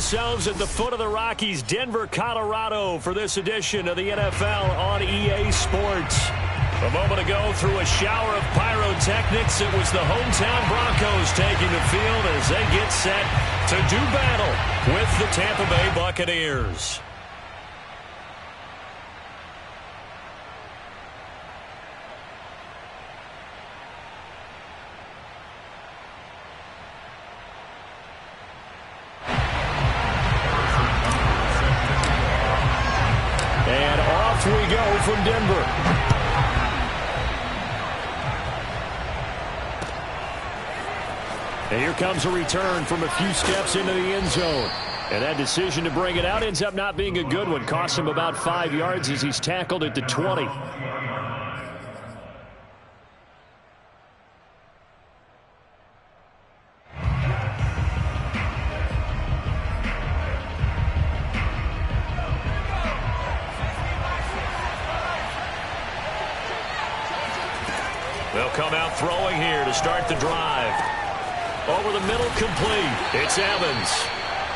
ourselves at the foot of the Rockies, Denver, Colorado, for this edition of the NFL on EA Sports. A moment ago, through a shower of pyrotechnics, it was the hometown Broncos taking the field as they get set to do battle with the Tampa Bay Buccaneers. And off we go from Denver. And here comes a return from a few steps into the end zone. And that decision to bring it out ends up not being a good one. Cost him about 5 yards as he's tackled at the 20. They'll come out throwing here to start the drive. Over the middle, complete. It's Evans.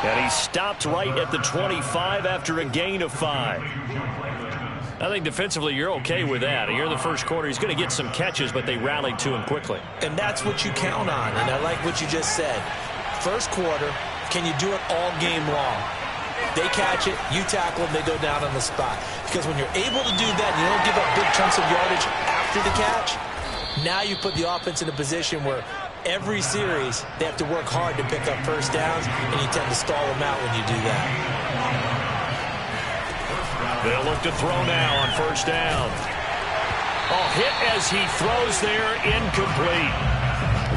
And he stopped right at the 25 after a gain of 5. I think defensively you're okay with that. Here in the first quarter, he's going to get some catches, but they rallied to him quickly. And that's what you count on, and I like what you just said. First quarter, can you do it all game long? They catch it, you tackle them, they go down on the spot. Because when you're able to do that, and you don't give up big chunks of yardage after the catch, now you put the offense in a position where every series they have to work hard to pick up first downs, and you tend to stall them out when you do that. They'll look to throw now on first down. Hit as he throws there, incomplete.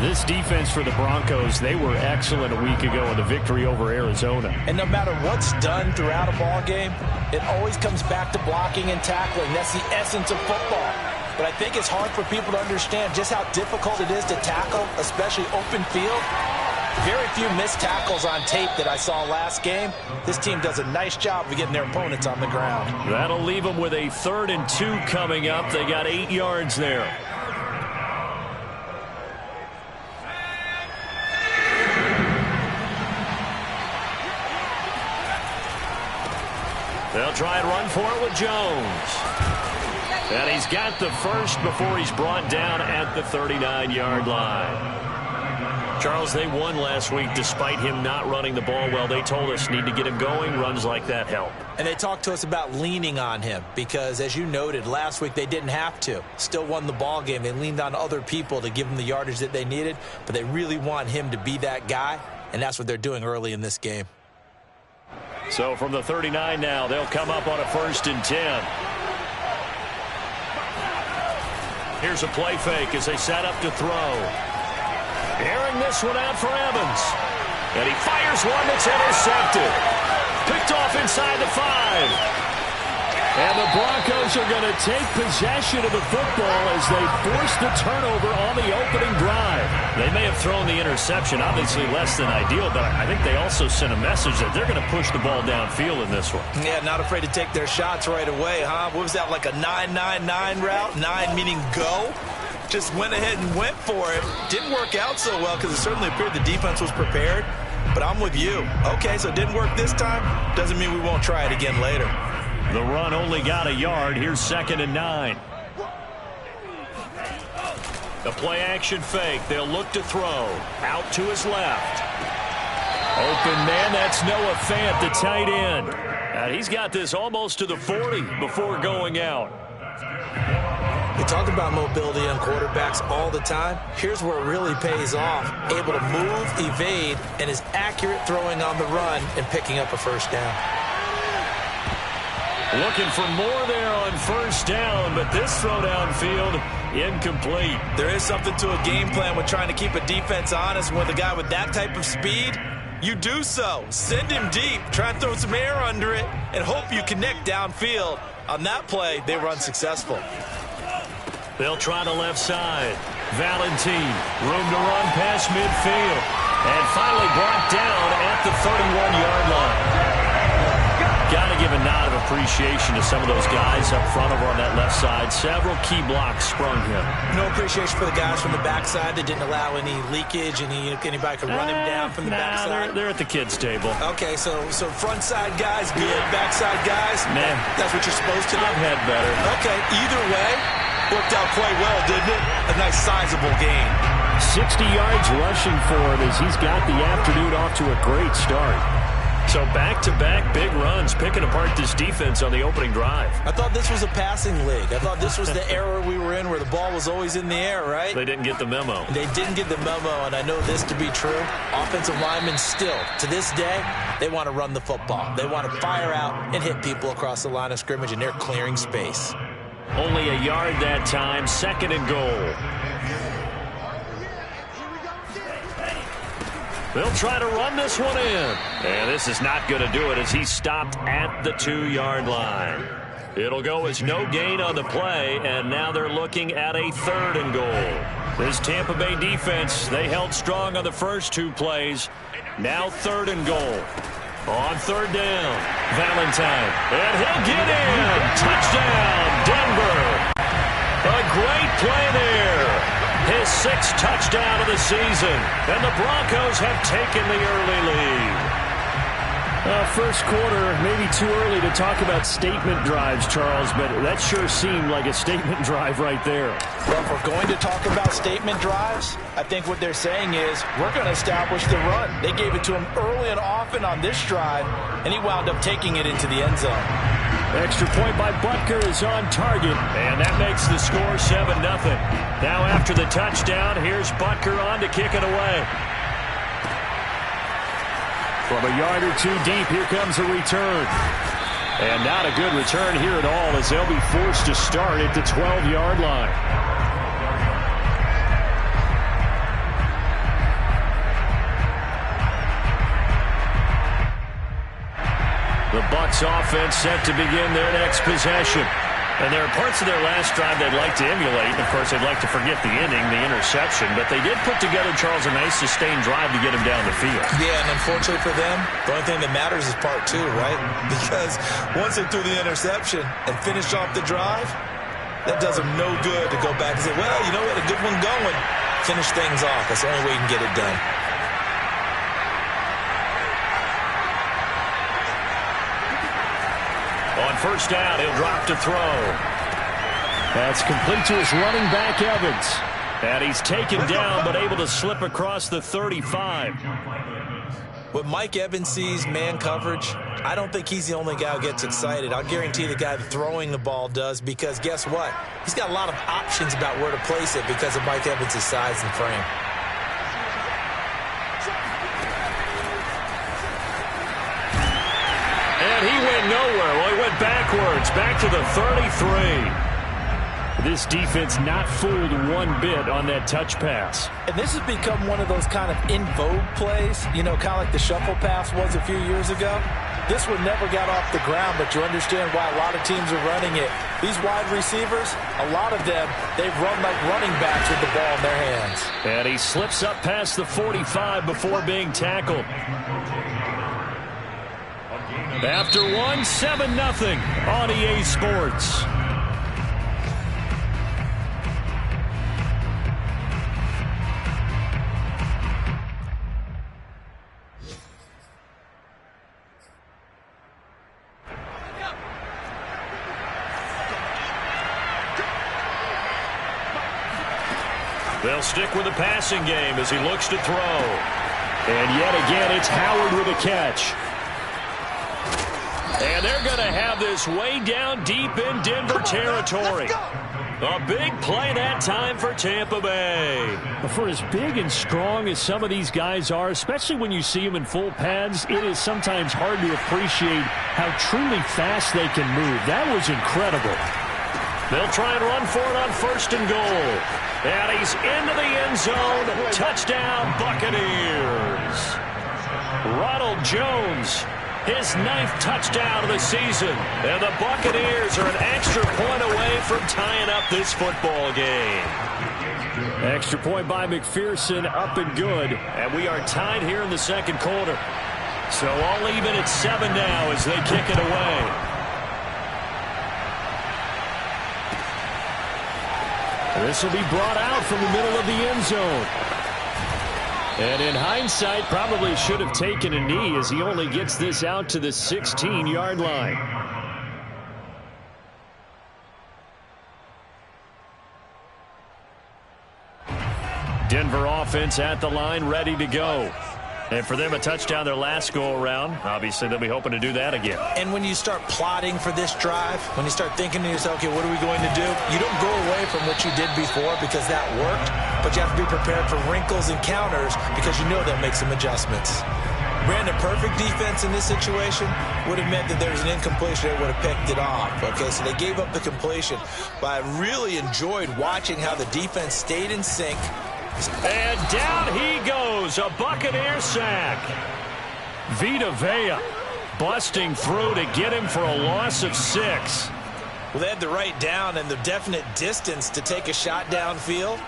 This defense for the Broncos, they were excellent a week ago in the victory over Arizona. And no matter what's done throughout a ball game, it always comes back to blocking and tackling. That's the essence of football. But I think it's hard for people to understand just how difficult it is to tackle, especially open field. Very few missed tackles on tape that I saw last game. This team does a nice job of getting their opponents on the ground. That'll leave them with a 3rd and 2 coming up. They got 8 yards there. They'll try and run for it with Jones. And he's got the first before he's brought down at the 39-yard line. Charles, they won last week despite him not running the ball well. They told us need to get him going. Runs like that help. And they talked to us about leaning on him because, as you noted, last week they didn't have to. Still won the ball game. They leaned on other people to give them the yardage that they needed, but they really want him to be that guy, and that's what they're doing early in this game. So from the 39 now, they'll come up on a 1st and 10. Here's a play fake as they set up to throw. Airing this one out for Evans. And he fires one that's intercepted. Picked off inside the 5. And the Broncos are going to take possession of the football as they force the turnover on the opening drive. They may have thrown the interception, obviously less than ideal, but I think they also sent a message that they're going to push the ball downfield in this one. Yeah, not afraid to take their shots right away, huh? What was that, like a 9-9-9 route? 9 meaning go? Just went ahead and went for it. Didn't work out so well because it certainly appeared the defense was prepared. But I'm with you. Okay, so it didn't work this time. Doesn't mean we won't try it again later. The run only got a yard. Here's 2nd and 9. The play action fake. They'll look to throw. Out to his left. Open man. That's Noah Fant, the tight end. And he's got this almost to the 40 before going out. We talk about mobility on quarterbacks all the time. Here's where it really pays off. Able to move, evade, and is accurate throwing on the run and picking up a first down. Looking for more there on first down, but this throw downfield, incomplete. There is something to a game plan with trying to keep a defense honest. With a guy with that type of speed, you do so. Send him deep, try and throw some air under it, and hope you connect downfield. On that play, they were unsuccessful. They'll try the left side. Valentine, room to run past midfield. And finally brought down at the 31-yard line. Got to give a nod of appreciation to some of those guys up front over on that left side. Several key blocks sprung him. No appreciation for the guys from the backside that didn't allow any leakage, anybody could run him down from the backside. They're at the kids' table. Okay, so front side guys good, backside guys, that's what you're supposed to do. I've had better. Okay, either way, worked out quite well, didn't it? A nice sizable gain. 60 yards rushing for him as he's got the afternoon off to a great start. So back-to-back big runs, picking apart this defense on the opening drive. I thought this was a passing league. I thought this was the era we were in where the ball was always in the air, right? They didn't get the memo. They didn't get the memo, and I know this to be true. Offensive linemen still, to this day, they want to run the football. They want to fire out and hit people across the line of scrimmage, and they're clearing space. Only a yard that time, 2nd and goal. They'll try to run this one in. And this is not going to do it as he's stopped at the 2-yard line. It'll go as no gain on the play, and now they're looking at a 3rd and goal. This Tampa Bay defense, they held strong on the first 2 plays. Now 3rd and goal. On 3rd down, Valentine. And he'll get in. Touchdown, Denver. A great play there. His 6th touchdown of the season, and the Broncos have taken the early lead. First quarter, maybe too early to talk about statement drives, Charles, but that sure seemed like a statement drive right there. Well, if we're going to talk about statement drives, I think what they're saying is we're going to establish the run. They gave it to him early and often on this drive, and he wound up taking it into the end zone. Extra point by Butker is on target. And that makes the score 7-0. Now after the touchdown, here's Butker on to kick it away. From a yard or 2 deep, here comes a return. And not a good return here at all as they'll be forced to start at the 12-yard line. The Bucs offense set to begin their next possession. And there are parts of their last drive they'd like to emulate. Of course, they'd like to forget the inning, the interception. But they did put together, Charles, a nice sustained drive to get him down the field. Yeah, and unfortunately for them, the only thing that matters is part 2, right? Because once they threw the interception and finished off the drive, that does them no good to go back and say, well, you know what, a good one going. Finish things off. That's the only way you can get it done. On 1st down, he'll drop to throw. That's complete to his running back, Evans. And he's taken down, but able to slip across the 35. When Mike Evans sees man coverage, I don't think he's the only guy who gets excited. I'll guarantee the guy throwing the ball does, because guess what? He's got a lot of options about where to place it because of Mike Evans' size and frame. And he went nowhere. Well, he went backwards, back to the 33. This defense not fooled one bit on that touch pass. And this has become one of those kind of in vogue plays, you know, kind of like the shuffle pass was a few years ago. This one never got off the ground, but you understand why a lot of teams are running it. These wide receivers, a lot of them, they've run like running backs with the ball in their hands. And he slips up past the 45 before being tackled. After 7-0 on EA Sports. They'll stick with the passing game as he looks to throw. And yet again, it's Howard with a catch. And they're going to have this way down deep in Denver territory. A big play that time for Tampa Bay. For as big and strong as some of these guys are, especially when you see them in full pads, it is sometimes hard to appreciate how truly fast they can move. That was incredible. They'll try and run for it on 1st and goal. And he's into the end zone. Touchdown, Buccaneers. Ronald Jones, his 9th touchdown of the season. And the Buccaneers are an extra point away from tying up this football game. Extra point by McPherson, up and good. And we are tied here in the 2nd quarter. So all even at 7 now as they kick it away. This will be brought out from the middle of the end zone. And in hindsight, probably should have taken a knee as he only gets this out to the 16-yard line. Denver offense at the line, ready to go. And for them, a touchdown their last go-around. Obviously, they'll be hoping to do that again. And when you start plotting for this drive, when you start thinking to yourself, okay, what are we going to do? You don't go away from what you did before because that worked, but you have to be prepared for wrinkles and counters because you know they'll make some adjustments. Brandon, perfect defense in this situation would have meant that there was an incompletion. They would have picked it off. Okay, so they gave up the completion. But I really enjoyed watching how the defense stayed in sync. And down he goes, a Buccaneer sack. Vita Vea busting through to get him for a loss of 6. Well, they had the right down and the definite distance to take a shot downfield,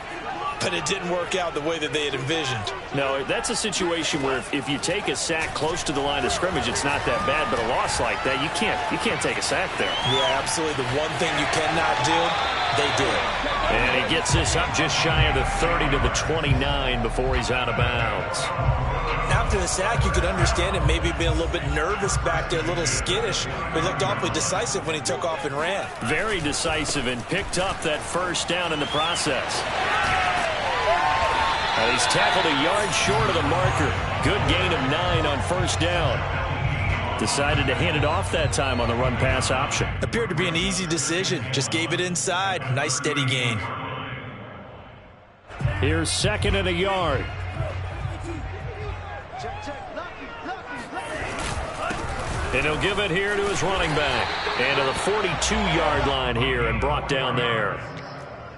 but it didn't work out the way that they had envisioned. No, that's a situation where if you take a sack close to the line of scrimmage, it's not that bad, but a loss like that, you can't take a sack there. Yeah, absolutely. The one thing you cannot do, they did. And he gets this up just shy of the 30 to the 29 before he's out of bounds. After the sack, you could understand him maybe being a little bit nervous back there, a little skittish, but he looked awfully decisive when he took off and ran. Very decisive and picked up that first down in the process. And he's tackled a yard short of the marker. Good gain of 9 on first down. Decided to hand it off that time on the run-pass option. Appeared to be an easy decision. Just gave it inside. Nice steady gain. Here's 2nd and a yard. And he'll give it here to his running back. And to the 42-yard line here and brought down there.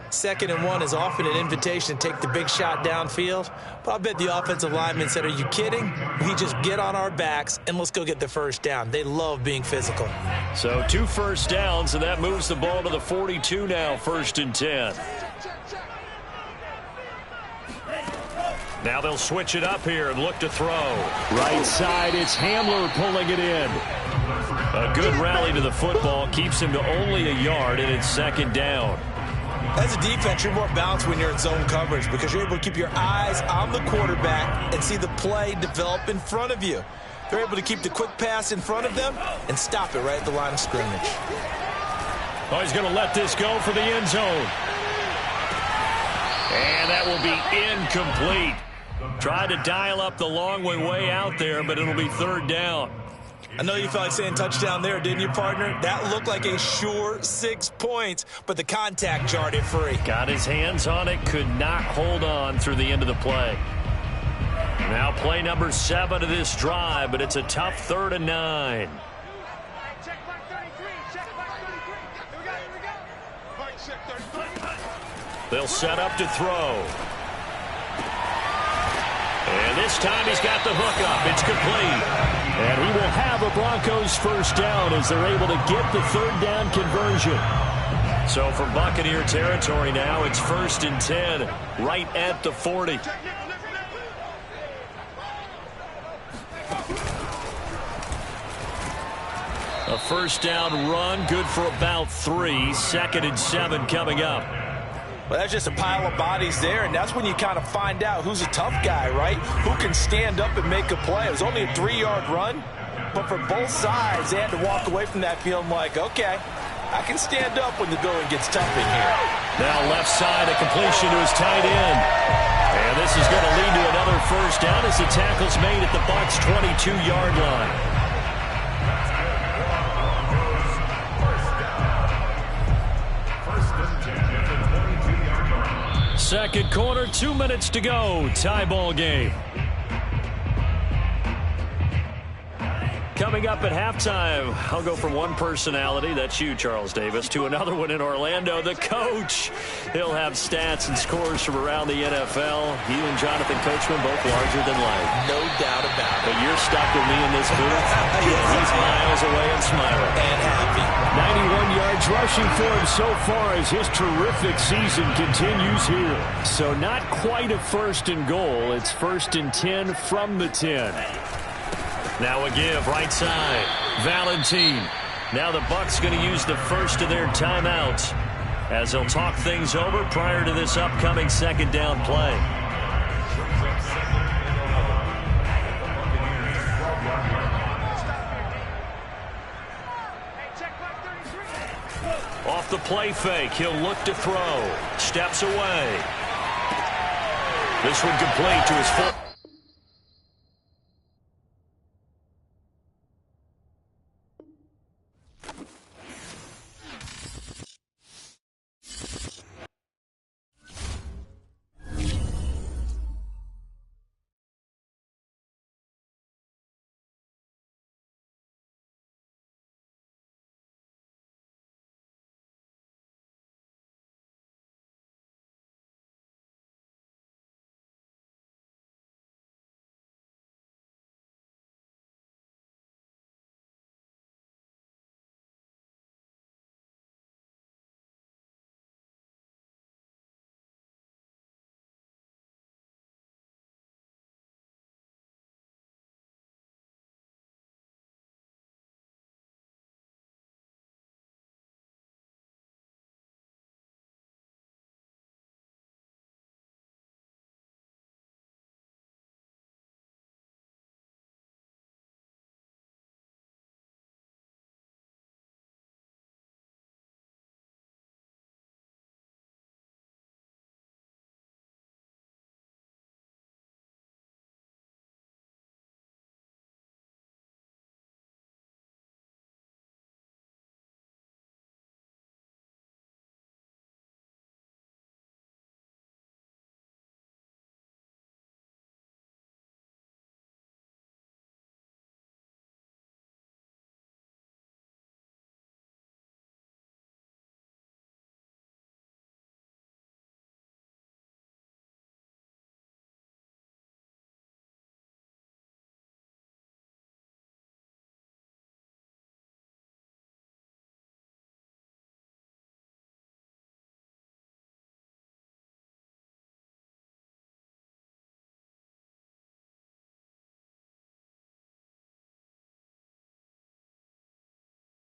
2nd and 1 is often an invitation to take the big shot downfield. But I bet the offensive lineman said, are you kidding? We just get on our backs and let's go get the first down. They love being physical. So 2 first downs, and that moves the ball to the 42 now, 1st and 10. Now they'll switch it up here and look to throw. Right side, it's Hamler pulling it in. A good rally to the football, keeps him to only a yard, and it's 2nd down. As a defense, you're more balanced when you're in zone coverage because you're able to keep your eyes on the quarterback and see the play develop in front of you. They're able to keep the quick pass in front of them and stop it right at the line of scrimmage. Oh, he's going to let this go for the end zone. And that will be incomplete. Tried to dial up the long way out there, but it'll be 3rd down. I know you felt like saying touchdown there, didn't you, partner? That looked like a sure 6 points, but the contact jarred it free. Got his hands on it, could not hold on through the end of the play. Now play number 7 of this drive, but it's a tough 3rd and 9. They'll set up to throw. And this time he's got the hook up. It's complete. And he will have a Broncos first down as they're able to get the 3rd down conversion. So for Buccaneer territory now, it's 1st and 10, right at the 40. A first down run, good for about 3. 2nd and 7 coming up. Well, that's just a pile of bodies there, and that's when you kind of find out who's a tough guy, right? Who can stand up and make a play. It was only a 3-yard run, but for both sides, they had to walk away from that feeling like, okay, I can stand up when the going gets tough in here. Now left side, a completion to his tight end. And this is going to lead to another first down as the tackle's made at the Bucs' 22-yard line. Second quarter, 2 minutes to go. Tie ball game. Coming up at halftime, I'll go from one personality, that's you, Charles Davis, to another one in Orlando, the coach. He'll have stats and scores from around the NFL. You and Jonathan Coachman, both larger than life. No doubt about it. But you're stuck with me in this booth. He's miles away and smiling. And happy. 91 yards rushing for him so far as his terrific season continues here. So not quite a 1st and goal. It's 1st and 10 from the 10. Now a give, right side. Valentine. Now the Bucs going to use the first of their timeouts. as he'll talk things over prior to this upcoming second down play. Off the play fake, he'll look to throw. Steps away. This one complete to his full.